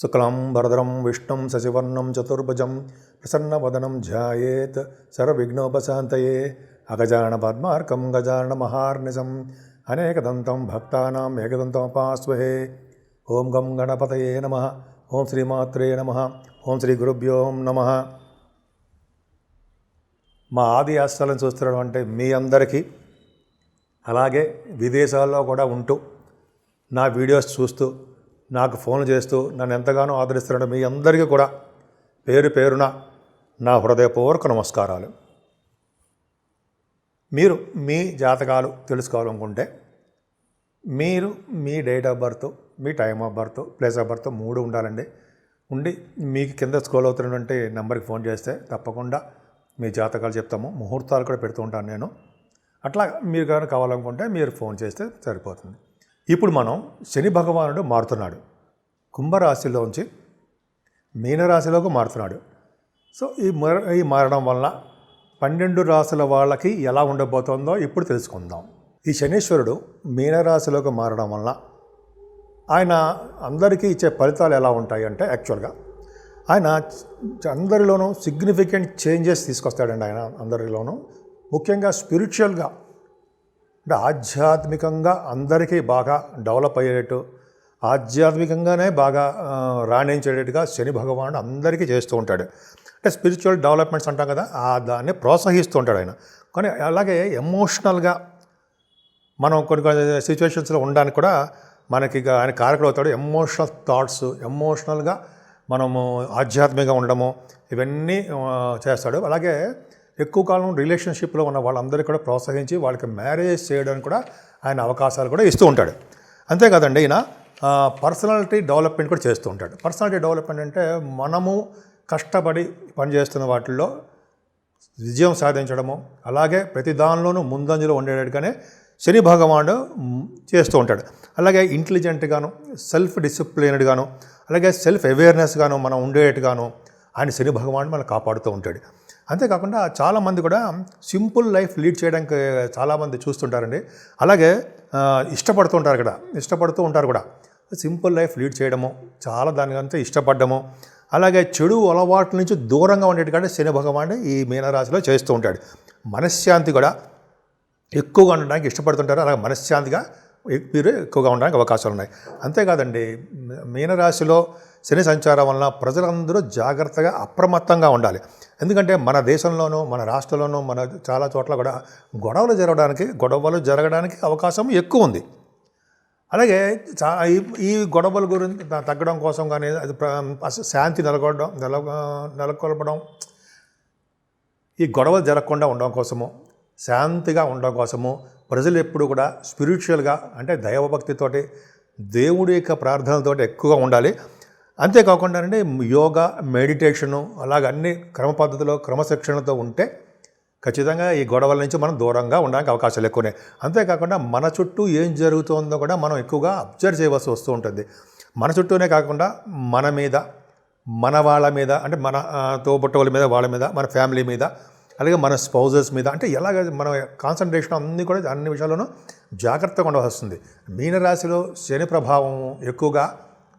శుక్లం వరదరం విష్ణుం శశివర్ణం చతుర్భుజం ప్రసన్నవదనం ధ్యాయేత్ సర్వవిఘ్నోపశాంతయే అగజానన పద్మార్కం గజానన మహార్నిశం అనేకదంతం భక్తానాం ఏకదంతముపాస్మహే. ఓం గం గణపతయే నమః. ఓం శ్రీమాత్రే నమః. ఓం శ్రీ గురుభ్యో నమః. మా ఆది ఆశ్రయాలను చూస్తున్నటువంటి మీ అందరికీ, అలాగే విదేశాల్లో కూడా ఉంటూ నా వీడియోస్ చూస్తూ నాకు ఫోన్లు చేస్తూ నన్ను ఎంతగానో ఆదరిస్తున్న మీ అందరికీ కూడా పేరు పేరున నా హృదయపూర్వక నమస్కారాలు. మీరు మీ జాతకాలు తెలుసుకోవాలనుకుంటే మీరు మీ డేట్ ఆఫ్ బర్త్, మీ time of birth, place of birth 3 ఉండాలండి. ఉండి మీకు కింద స్క్రోల్ అవుతున్నటువంటి నెంబర్కి ఫోన్ చేస్తే తప్పకుండా మీ జాతకాలు చెప్తాము. ముహూర్తాలు కూడా పెడుతూ ఉంటాను నేను. అట్లా మీరు కానీ కావాలనుకుంటే మీరు ఫోన్ చేస్తే సరిపోతుంది. ఇప్పుడు మనం శని భగవానుడు మారుతున్నాడు. కుంభరాశిలోంచి మీనరాశిలోకి మారుతున్నాడు. సో ఈ మారడం వల్ల 12 రాశుల వాళ్ళకి ఎలా ఉండబోతుందో ఇప్పుడు తెలుసుకుందాం. ఈ శనీశ్వరుడు మీనరాశిలోకి మారడం వల్ల ఆయన అందరికీ ఇచ్చే ఫలితాలు ఎలా ఉంటాయి అంటే, యాక్చువల్గా ఆయన అందరిలోనూ సిగ్నిఫికెంట్ చేంజెస్ తీసుకొస్తాడండి. ఆయన అందరిలోనూ ముఖ్యంగా స్పిరిచువల్గా, అంటే ఆధ్యాత్మికంగా అందరికీ బాగా డెవలప్ అయ్యేటట్టు, ఆధ్యాత్మికంగానే బాగా రాణించేటట్టుగా శని భగవానుడు అందరికీ చేస్తూ ఉంటాడు. అంటే స్పిరిచువల్ డెవలప్మెంట్స్ అంటాం కదా, దాన్ని ప్రోత్సహిస్తూ ఉంటాడు ఆయన. కానీ అలాగే ఎమోషనల్గా మనం కొన్ని సిచ్యువేషన్స్లో ఉండడానికి కూడా మనకి ఆయన కారకుడు అవుతాడు. ఎమోషనల్ థాట్స్, ఎమోషనల్గా మనము ఆధ్యాత్మికంగా ఉండడము, ఇవన్నీ చేస్తాడు. అలాగే ఎక్కువ కాలం రిలేషన్షిప్లో ఉన్న వాళ్ళందరికీ కూడా ప్రోత్సహించి వాళ్ళకి మ్యారేజ్ చేయడానికి కూడా ఆయన అవకాశాలు కూడా ఇస్తూ ఉంటాడు. అంతేకాదండి, ఈయన పర్సనాలిటీ డెవలప్మెంట్ కూడా చేస్తూ ఉంటాడు. పర్సనాలిటీ డెవలప్మెంట్ అంటే మనము కష్టపడి పనిచేస్తున్న వాటిల్లో విజయం సాధించడము, అలాగే ప్రతి దానిలోనూ ముందంజలో ఉండేటట్టుగానే శని భగవానుడు చేస్తూ ఉంటాడు. అలాగే ఇంటెలిజెంట్గాను, సెల్ఫ్ డిసిప్లిన్డ్గాను, అలాగే సెల్ఫ్ అవేర్నెస్గాను మనం ఉండేట్టుగాను ఆయన శని భగవానుడు మనం కాపాడుతూ ఉంటాడు. అంతేకాకుండా చాలామంది కూడా సింపుల్ లైఫ్ లీడ్ చేయడానికి చాలామంది చూస్తుంటారండి. అలాగే ఇష్టపడుతూ ఉంటారు కూడా. సింపుల్ లైఫ్ లీడ్ చేయడము, చాలా దానికంతా ఇష్టపడము, అలాగే చెడు అలవాట్ల నుంచి దూరంగా ఉండేట్టుగా శని భగవానుడు ఈ మీనరాశిలో చేస్తూ ఉంటాడు. మనశ్శాంతి కూడా ఎక్కువగా ఉండడానికి ఇష్టపడుతుంటారు. అలాగే మనశ్శాంతిగా మీరు ఎక్కువగా ఉండడానికి అవకాశాలు ఉన్నాయి. అంతేకాదండి, మీనరాశిలో శని సంచారం వలన ప్రజలందరూ జాగ్రత్తగా అప్రమత్తంగా ఉండాలి. ఎందుకంటే మన దేశంలోనూ, మన రాష్ట్రంలోనూ, మన చాలా చోట్ల కూడా గొడవలు జరగడానికి అవకాశం ఎక్కువ ఉంది. అలాగే ఈ గొడవల గురించి తగ్గడం కోసం కానీ, అది శాంతి నెలకొల్పడం, ఈ గొడవలు జరగకుండా ఉండడం కోసము, శాంతిగా ఉండడం కోసము ప్రజలు ఎప్పుడు కూడా స్పిరిచువల్గా, అంటే దైవభక్తితోటి, దేవుడి యొక్క ప్రార్థనలతోటి ఎక్కువగా ఉండాలి. అంతేకాకుండా అండి, యోగా, మెడిటేషను, అలాగ అన్ని క్రమ పద్ధతిలో, క్రమశిక్షణతో ఉంటే ఖచ్చితంగా ఈ గొడవల నుంచి మనం దూరంగా ఉండడానికి అవకాశాలు ఎక్కువనే. అంతేకాకుండా మన చుట్టూ ఏం జరుగుతుందో కూడా మనం ఎక్కువగా అబ్జర్వ్ చేయవలసి వస్తూ ఉంటుంది. మన చుట్టూనే కాకుండా మన మీద, మన వాళ్ళ మీద, అంటే మన తోబుట్టువుల మీద, వాళ్ళ మీద, మన ఫ్యామిలీ మీద, అలాగే మన స్పౌజెస్ మీద, అంటే ఎలాగ మన కాన్సన్ట్రేషన్ అన్ని విషయాల్లోనూ జాగ్రత్తగా ఉండవలసింది. మీనరాశిలో శని ప్రభావం ఎక్కువగా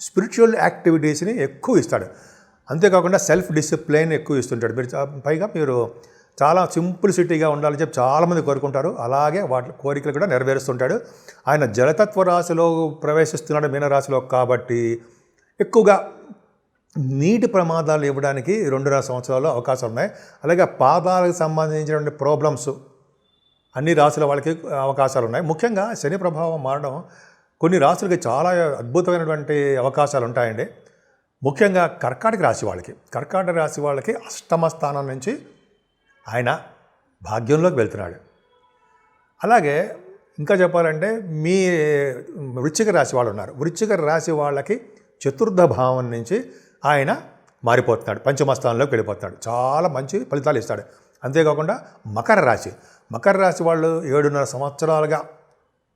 స్పిరిచువల్ యాక్టివిటీస్ని ఎక్కువ ఇస్తాడు. అంతేకాకుండా సెల్ఫ్ డిసిప్లైన్ ఎక్కువ ఇస్తుంటాడు. పైగా మీరు చాలా సింప్లిసిటీగా ఉండాలని చెప్పి చాలామంది కోరుకుంటారు. అలాగే వాటి కోరికలు కూడా నెరవేరుస్తుంటాడు. ఆయన జలతత్వ రాశిలో ప్రవేశిస్తున్నాడు మీనరాశిలో, కాబట్టి ఎక్కువగా నీటి ప్రమాదాలు ఇవ్వడానికి 2.5 సంవత్సరాలు అవకాశాలు ఉన్నాయి. అలాగే పాదాలకు సంబంధించినటువంటి ప్రాబ్లమ్స్ అన్ని రాశుల వాళ్ళకి అవకాశాలు ఉన్నాయి. ముఖ్యంగా శని ప్రభావం మారడం కొన్ని రాశులకి చాలా అద్భుతమైనటువంటి అవకాశాలు ఉంటాయండి. ముఖ్యంగా కర్కాటక రాశి వాళ్ళకి 8వ స్థానం నుంచి ఆయన భాగ్యంలోకి వెళ్తున్నాడు. అలాగే ఇంకా చెప్పాలంటే మీ వృశ్చిక రాశి వాళ్ళు ఉన్నారు. వృశ్చిక రాశి వాళ్ళకి 4వ భావం నుంచి ఆయన మారిపోతున్నాడు, 5వ స్థానంలోకి వెళ్ళిపోతున్నాడు. చాలా మంచి ఫలితాలు ఇస్తాడు. అంతేకాకుండా మకర రాశి వాళ్ళు 7.5 సంవత్సరాలుగా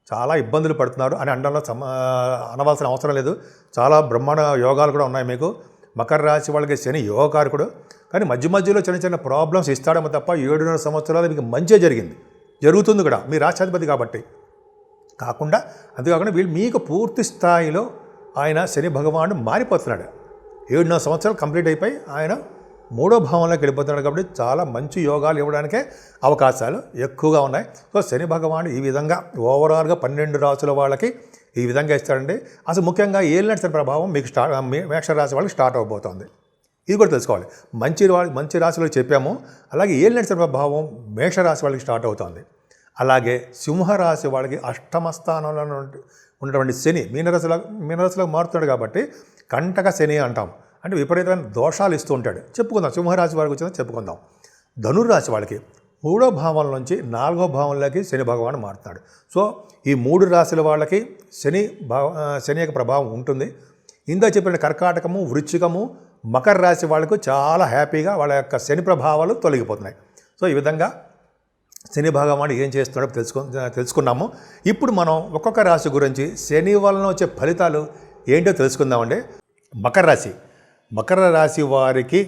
చాలా ఇబ్బందులు పడుతున్నారు అని అనవలసిన అవసరం లేదు. చాలా బ్రహ్మాండ యోగాలు కూడా ఉన్నాయి మీకు. మకర రాశి వాళ్ళకి శని యోగకారకుడు, కానీ మధ్యలో చిన్న ప్రాబ్లమ్స్ ఇస్తాడేమో తప్ప 7.5 సంవత్సరాలు మీకు మంచిగా జరుగుతుంది కూడా, మీ రాష్ట్రాధిపతి కాబట్టి. అంతేకాకుండా మీకు పూర్తి స్థాయిలో ఆయన శని భగవానుడు మారిపోతున్నాడు. 7.5 సంవత్సరాలు కంప్లీట్ అయిపోయి ఆయన 3వ భావంలోకి వెళ్ళిపోతున్నాడు. కాబట్టి చాలా మంచి యోగాలు ఇవ్వడానికే అవకాశాలు ఎక్కువగా ఉన్నాయి. సో శని భగవానుడు ఈ విధంగా ఓవరాల్గా 12 రాసుల వాళ్ళకి ఈ విధంగా ఇస్తాడండి. అసలు ముఖ్యంగా ఏలినాటి శని ప్రభావం మీకు మేషరాశి వాళ్ళకి స్టార్ట్ అవబోతోంది. ఇది కూడా తెలుసుకోవాలి. మంచి రాశిలో చెప్పాము. అలాగే ఏలినాటి శని ప్రభావం మేషరాశి వాళ్ళకి స్టార్ట్ అవుతుంది. అలాగే సింహరాశి వాళ్ళకి అష్టమ స్థానంలో ఉన్నటువంటి శని మీనరాశిలో మారుతున్నాడు కాబట్టి కంటక శని అంటాం. అంటే విపరీతమైన దోషాలు ఇస్తూ ఉంటాడు. చెప్పుకుందాం. సింహరాశి వారికి వచ్చిందో చెప్పుకుందాం. ధనుర్రాశి వాళ్ళకి 3వ భావం నుంచి 4వ భావంలోకి శని భగవాన్ మారుతున్నాడు. సో ఈ 3 రాశుల వాళ్ళకి శని యొక్క ప్రభావం ఉంటుంది. ఇందా చెప్పిన కర్కాటకము, వృశ్చికము, మకర రాశి వాళ్ళకు చాలా హ్యాపీగా వాళ్ళ యొక్క శని ప్రభావాలు తొలగిపోతున్నాయి. సో ఈ విధంగా శని భగవానుడు ఏం చేస్తున్నాడో తెలుసుకున్నాము. ఇప్పుడు మనం ఒక్కొక్క రాశి గురించి శని వలన వచ్చే ఫలితాలు ఏంటో తెలుసుకుందామండి. మకర రాశి వారికి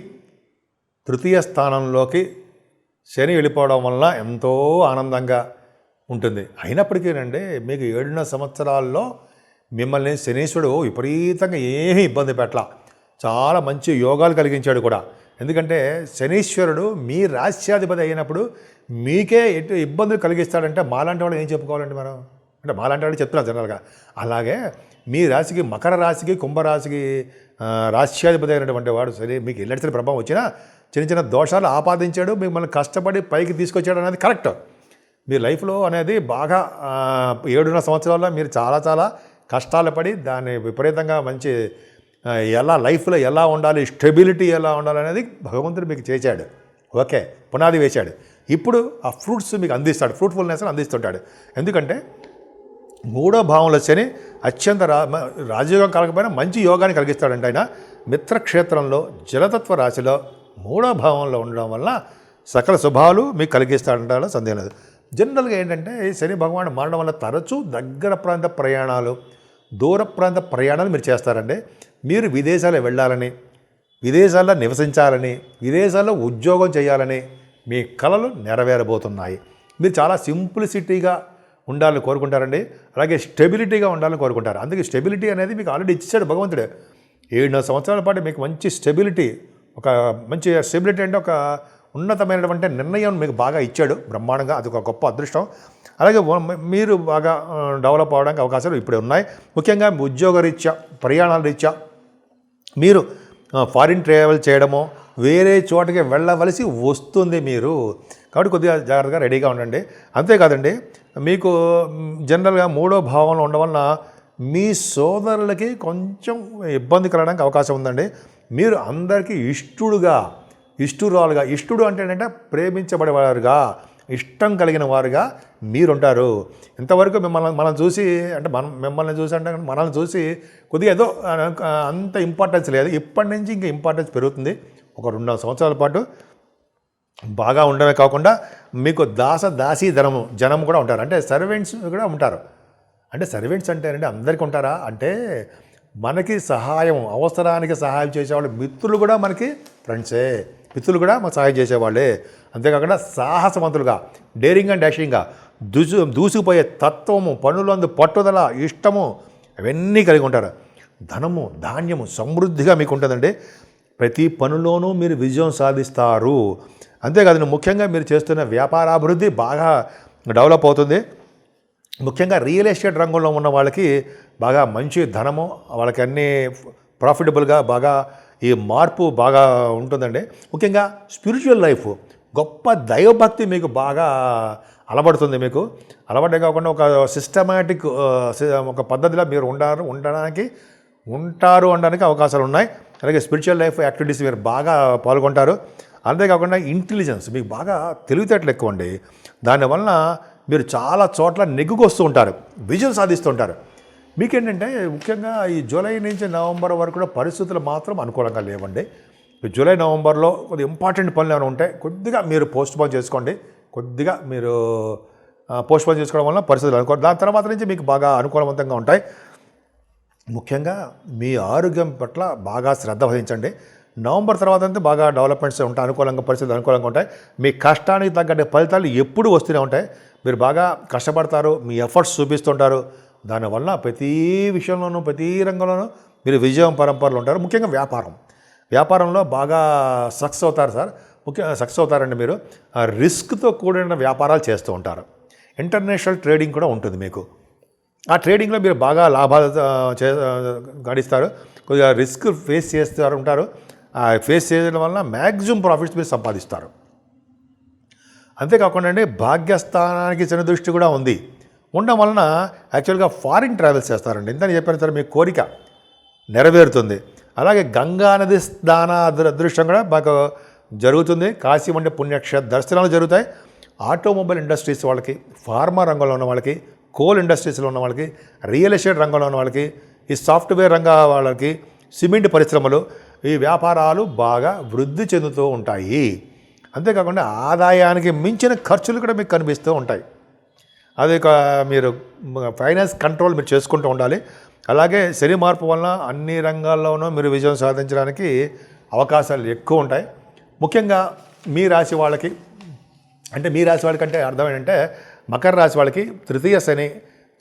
3వ స్థానంలోకి శని వెళ్ళిపోవడం వలన ఎంతో ఆనందంగా ఉంటుంది. అయినప్పటికీనండి మీకు 7.5 సంవత్సరాల్లో మిమ్మల్ని శనీశ్వరుడు విపరీతంగా ఏమీ ఇబ్బంది పెట్టలా. చాలా మంచి యోగాలు కలిగించాడు కూడా. ఎందుకంటే శనీశ్వరుడు మీ రాశ్యాధిపతి అయినప్పుడు మీకే ఎటు ఇబ్బందులు కలిగిస్తాడంటే మాలాంటి వాళ్ళు ఏం చెప్పుకోవాలండి మనం? అంటే మాలాంటి వాళ్ళు చెప్తున్నాం జనరల్గా. అలాగే మీ రాశికి మకర రాశికి కుంభరాశికి రాశ్యాధిపతి అయినటువంటి వాడు సరే మీకు ఎల్లటి ప్రభావం వచ్చినా చిన్న దోషాలు ఆపాదించాడు, మిమ్మల్ని కష్టపడి పైకి తీసుకొచ్చాడు అనేది కరెక్ట్. మీ లైఫ్లో అనేది బాగా 7.5 సంవత్సరాల్లో మీరు చాలా కష్టాలు పడి దాన్ని విపరీతంగా మంచి లైఫ్లో ఎలా ఉండాలి, స్టెబిలిటీ ఎలా ఉండాలి అనేది భగవంతుడు మీకు చేశాడు. ఓకే, పునాది వేశాడు. ఇప్పుడు ఆ ఫ్రూట్స్ మీకు అందిస్తాడు, ఫ్రూట్ఫుల్నెస్ అందిస్తుంటాడు. ఎందుకంటే 3వ భావంలో శని అత్యంత రాజయోగం కలగకపోయినా మంచి యోగాన్ని కలిగిస్తాడంటే ఆయన మిత్రక్షేత్రంలో జలతత్వ రాశిలో 3వ భావంలో ఉండడం వల్ల సకల శుభాలు మీకు కలిగిస్తాడంటే సందేహం లేదు. జనరల్గా ఏంటంటే శని భగవానుడు మారడం వల్ల తరచూ దగ్గర ప్రాంత ప్రయాణాలు, దూర ప్రాంత ప్రయాణాలు మీరు చేస్తారండి. మీరు విదేశాలు వెళ్ళాలని, విదేశాల్లో నివసించాలని, విదేశాల్లో ఉద్యోగం చేయాలని మీ కలలు నెరవేరబోతున్నాయి. మీరు చాలా సింప్లిసిటీగా ఉండాలని కోరుకుంటారండి. అలాగే స్టెబిలిటీగా ఉండాలని కోరుకుంటారు. అందుకే స్టెబిలిటీ అనేది మీకు ఆల్రెడీ ఇచ్చాడు భగవంతుడే. 7.5 సంవత్సరాల పాటు మీకు మంచి స్టెబిలిటీ, ఒక మంచి స్టెబిలిటీ అంటే ఒక ఉన్నతమైనటువంటి నిర్ణయం మీకు బాగా ఇచ్చాడు బ్రహ్మాండంగా. అది ఒక గొప్ప అదృష్టం. అలాగే మీరు బాగా డెవలప్ అవ్వడానికి అవకాశాలు ఇప్పుడే ఉన్నాయి. ముఖ్యంగా ఉద్యోగ రీత్యా, ప్రయాణాల రీత్యా మీరు ఫారిన్ ట్రావెల్ చేయడమో వేరే చోటకి వెళ్ళవలసి వస్తుంది మీరు. కాబట్టి కొద్దిగా జాగ్రత్తగా రెడీగా ఉండండి. అంతేకాదండి మీకు జనరల్గా 3వ భావంలో ఉండడం వలన మీ సోదరులకి కొంచెం ఇబ్బంది కలగడానికి అవకాశం ఉందండి. మీరు అందరికీ ఇష్టురాలుగా, ఇష్టుడు అంటే ఏంటంటే ప్రేమించబడేవారుగా, ఇష్టం కలిగిన వారుగా మీరుంటారు. ఇంతవరకు మనం చూసి అంటే మిమ్మల్ని చూసి అంటే మనల్ని చూసి కొద్దిగా ఏదో అంత ఇంపార్టెన్స్ లేదు. ఇప్పటి నుంచి ఇంకా ఇంపార్టెన్స్ పెరుగుతుంది. ఒక 2 సంవత్సరాల పాటు బాగా ఉండడమే కాకుండా మీకు దాసీ జనం కూడా ఉంటారు. అంటే సర్వెంట్స్ కూడా ఉంటారు. అంటే సర్వెంట్స్ అంటే అందరికీ ఉంటారా అంటే మనకి అవసరానికి సహాయం చేసేవాళ్ళు మిత్రులు కూడా మనకి ఫ్రెండ్సే. మిత్రులు కూడా మనకు సహాయం చేసేవాళ్ళే. అంతేకాకుండా సాహసవంతులుగా, డేరింగ్ అండ్ డాషింగ్గా దూసుకుపోయే తత్వము, పనులందు పట్టుదల, ఇష్టము అవన్నీ కలిగి ఉంటారు. ధనము, ధాన్యము సమృద్ధిగా మీకు ఉంటుందండి. ప్రతి పనిలోనూ మీరు విజయం సాధిస్తారు. అంతేకాదు ముఖ్యంగా మీరు చేస్తున్న వ్యాపారాభివృద్ధి బాగా డెవలప్ అవుతుంది. ముఖ్యంగా రియల్ ఎస్టేట్ రంగంలో ఉన్న వాళ్ళకి బాగా మంచి ధనము, వాళ్ళకి అన్నీ ప్రాఫిటబుల్గా బాగా ఈ మార్పు బాగా ఉంటుందండి. ముఖ్యంగా స్పిరిచువల్ లైఫ్, గొప్ప దైవభక్తి మీకు బాగా అలవడుతుంది. మీకు అలవాటే కాకుండా ఒక సిస్టమాటిక్ ఒక పద్ధతిలో మీరు ఉంటారు అనడానికి అవకాశాలు ఉన్నాయి. అలాగే స్పిరిచువల్ లైఫ్ యాక్టివిటీస్ మీరు బాగా పాల్గొంటారు. అంతేకాకుండా ఇంటెలిజెన్స్ మీకు బాగా తెలివితేటలు ఎక్కువ అండి. దానివల్ల మీరు చాలా చోట్ల నెగ్గుకొస్తూ ఉంటారు, విజయం సాధిస్తూ ఉంటారు. మీకేంటంటే ముఖ్యంగా ఈ జూలై నుంచి నవంబర్ వరకు కూడా పరిస్థితులు మాత్రం అనుకూలంగా లేవండి. జూలై నవంబర్లో కొద్ది ఇంపార్టెంట్ పనులు ఏమైనా ఉంటే కొద్దిగా మీరు పోస్ట్పోన్ చేసుకోండి. కొద్దిగా మీరు పోస్ట్పోన్ చేసుకోవడం వల్ల పరిస్థితులు అనుకో, దాని తర్వాత నుంచి మీకు బాగా అనుకూలవంతంగా ఉంటాయి. ముఖ్యంగా మీ ఆరోగ్యం పట్ల బాగా శ్రద్ధ వహించండి. నవంబర్ తర్వాత అంతా బాగా డెవలప్మెంట్స్ ఉంటాయి, పరిస్థితులు అనుకూలంగా ఉంటాయి. మీ కష్టానికి తగ్గట్టు ఫలితాలు ఎప్పుడూ వస్తూనే ఉంటాయి. మీరు బాగా కష్టపడతారు, మీ ఎఫర్ట్స్ చూపిస్తుంటారు. దానివల్ల ప్రతి విషయంలోనూ, ప్రతి రంగంలోనూ మీరు విజయం పరంపరలు ఉంటారు. ముఖ్యంగా వ్యాపారం వ్యాపారంలో బాగా సక్సెస్ అవుతారు సార్. సక్సెస్ అవుతారండి మీరు. రిస్క్తో కూడిన వ్యాపారాలు చేస్తూ ఉంటారు. ఇంటర్నేషనల్ ట్రేడింగ్ కూడా ఉంటుంది మీకు. ఆ ట్రేడింగ్లో మీరు బాగా లాభాలు గడిస్తారు. కొద్దిగా రిస్క్ ఫేస్ చేస్తూ ఉంటారు. ఫేస్ చేయడం వలన మ్యాక్సిమం ప్రాఫిట్స్ మీరు సంపాదిస్తారు. అంతేకాకుండా అండి, భాగ్యస్థానానికి చిన్న దృష్టి కూడా ఉంది. ఉండడం వలన యాక్చువల్గా ఫారిన్ ట్రావెల్స్ చేస్తారండి. ఇంతని చెప్పిన సరే మీ కోరిక నెరవేరుతుంది. అలాగే గంగా నది స్నాన అదృష్టం కూడా బాగా జరుగుతుంది. కాశీ వంటి పుణ్యక్షేత్ర దర్శనాలు జరుగుతాయి. ఆటోమొబైల్ ఇండస్ట్రీస్ వాళ్ళకి, ఫార్మా రంగంలో ఉన్న వాళ్ళకి, కోల్ ఇండస్ట్రీస్లో ఉన్న వాళ్ళకి, రియల్ ఎస్టేట్ రంగంలో ఉన్న వాళ్ళకి, ఈ సాఫ్ట్వేర్ రంగ వాళ్ళకి, సిమెంట్ పరిశ్రమలు, ఈ వ్యాపారాలు బాగా వృద్ధి చెందుతూ ఉంటాయి. అంతేకాకుండా ఆదాయానికి మించిన ఖర్చులు కూడా మీకు కనిపిస్తూ ఉంటాయి. అది మీరు ఫైనాన్స్ కంట్రోల్ మీరు చేసుకుంటూ ఉండాలి. అలాగే శని మార్పు వలన అన్ని రంగాల్లోనూ మీరు విజయం సాధించడానికి అవకాశాలు ఎక్కువ ఉంటాయి. ముఖ్యంగా మీ రాశి వాళ్ళకి, అంటే మీ రాశి వాళ్ళకంటే అర్థం ఏంటంటే మకర రాశి వాళ్ళకి తృతీయ శని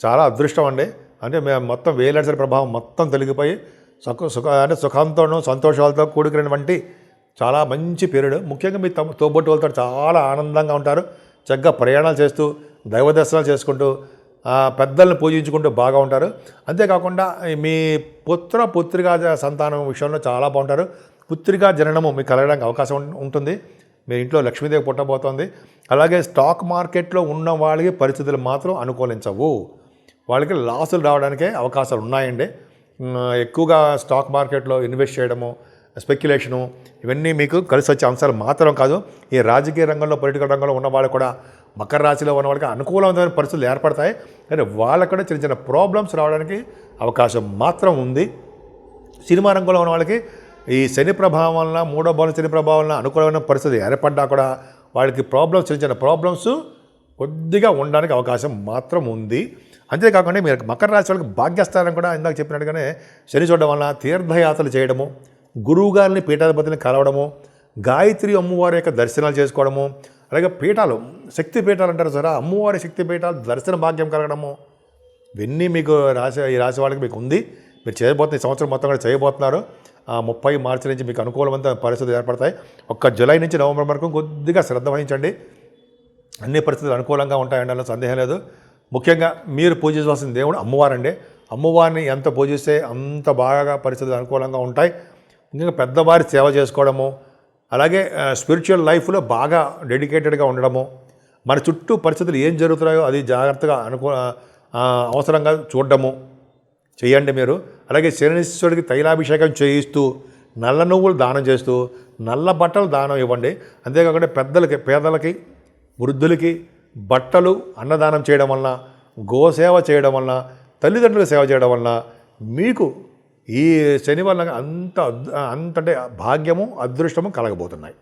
చాలా అదృష్టం అండి. అంటే మొత్తం వేలాడిసరి ప్రభావం మొత్తం తొలగిపోయి సుఖంతోనూ సంతోషాలతో కూడుకున్నటువంటి చాలా మంచి పీరియడ్. ముఖ్యంగా మీ తోబొట్టు వాళ్ళతో చాలా ఆనందంగా ఉంటారు. చక్కగా ప్రయాణాలు చేస్తూ, దైవ దర్శనాలు చేసుకుంటూ, పెద్దలను పూజించుకుంటూ బాగా ఉంటారు. అంతేకాకుండా మీ పుత్రికా సంతానం విషయంలో చాలా బాగుంటారు. పుత్రికా జననము మీకు కలగడానికి అవకాశం ఉంటుంది. మీ ఇంట్లో లక్ష్మీదేవి పుట్టబోతోంది. అలాగే స్టాక్ మార్కెట్లో ఉన్న వాళ్ళకి పరిస్థితులు మాత్రం అనుకూలించవు. వాళ్ళకి లాసులు రావడానికే అవకాశాలు ఉన్నాయండి. ఎక్కువగా స్టాక్ మార్కెట్లో ఇన్వెస్ట్ చేయడము, స్పెక్యులేషను, ఇవన్నీ మీకు కలిసి వచ్చే అంశాలు మాత్రం కాదు. ఈ రాజకీయ రంగంలో, పొలిటికల్ రంగంలో ఉన్న వాళ్ళు కూడా, మకర రాశిలో ఉన్న వాళ్ళకి అనుకూలమైన పరిస్థితులు ఏర్పడతాయి. కానీ వాళ్ళకు కూడా చిన్న చిన్న ప్రాబ్లమ్స్ రావడానికి అవకాశం మాత్రం ఉంది. సినిమా రంగంలో ఉన్న వాళ్ళకి ఈ శని ప్రభావం వలన, మూడో భావం శని ప్రభావం వలన అనుకూలమైన పరిస్థితి ఏర్పడ్డా కూడా వాళ్ళకి చిన్న చిన్న ప్రాబ్లమ్స్ కొద్దిగా ఉండడానికి అవకాశం మాత్రం ఉంది. అంతేకాకుండా మీరు మకర రాశి వాళ్ళకి భాగ్యస్థానం కూడా ఇందాక చెప్పినట్టుగానే శని చూడడం వలన తీర్థయాత్రలు చేయడము, గురువుగారిని పీఠాధిపతిని కలవడము, గాయత్రి అమ్మవారి యొక్క దర్శనాలు చేసుకోవడము, అలాగే పీఠాలు, శక్తి పీఠాలు అంటారు సార్, అమ్మవారి శక్తి పీఠాలు దర్శన భాగ్యం కలగడము, ఇవన్నీ మీకు ఈ రాశి వాళ్ళకి మీకు ఉంది. మీరు చేయబోతున్న ఈ సంవత్సరం మొత్తం కూడా చేయబోతున్నారు. 30 మార్చి నుంచి మీకు అనుకూలమైన పరిస్థితులు ఏర్పడతాయి. జూలై నుంచి నవంబర్ వరకు కొద్దిగా శ్రద్ధ వహించండి. అన్ని పరిస్థితులు అనుకూలంగా ఉంటాయండి, అన్న సందేహం లేదు. ముఖ్యంగా మీరు పూజించవలసిన దేవుడు అమ్మవారండి. అమ్మవారిని ఎంత పూజిస్తే అంత బాగా పరిస్థితులు అనుకూలంగా ఉంటాయి. ఇంకా పెద్దవారి సేవ చేసుకోవడము, అలాగే స్పిరిచువల్ లైఫ్లో బాగా డెడికేటెడ్గా ఉండడము, మన చుట్టూ పరిస్థితులు ఏం జరుగుతున్నాయో అది జాగ్రత్తగా అవసరంగా చూడడము చేయండి మీరు. అలాగే శనీశ్వరుడికి తైలాభిషేకం చేయిస్తూ, నల్ల నువ్వులు దానం చేస్తూ, నల్ల బట్టలు దానం ఇవ్వండి. అంతేకాకుండా పేదలకి, వృద్ధులకి బట్టలు అన్నదానం చేయడం వలన, గోసేవ చేయడం వలన, తల్లిదండ్రులకు సేవ చేయడం వలన మీకు ఈ శని వలన అంత అంటే భాగ్యము, అదృష్టము కలగబోతున్నాయి.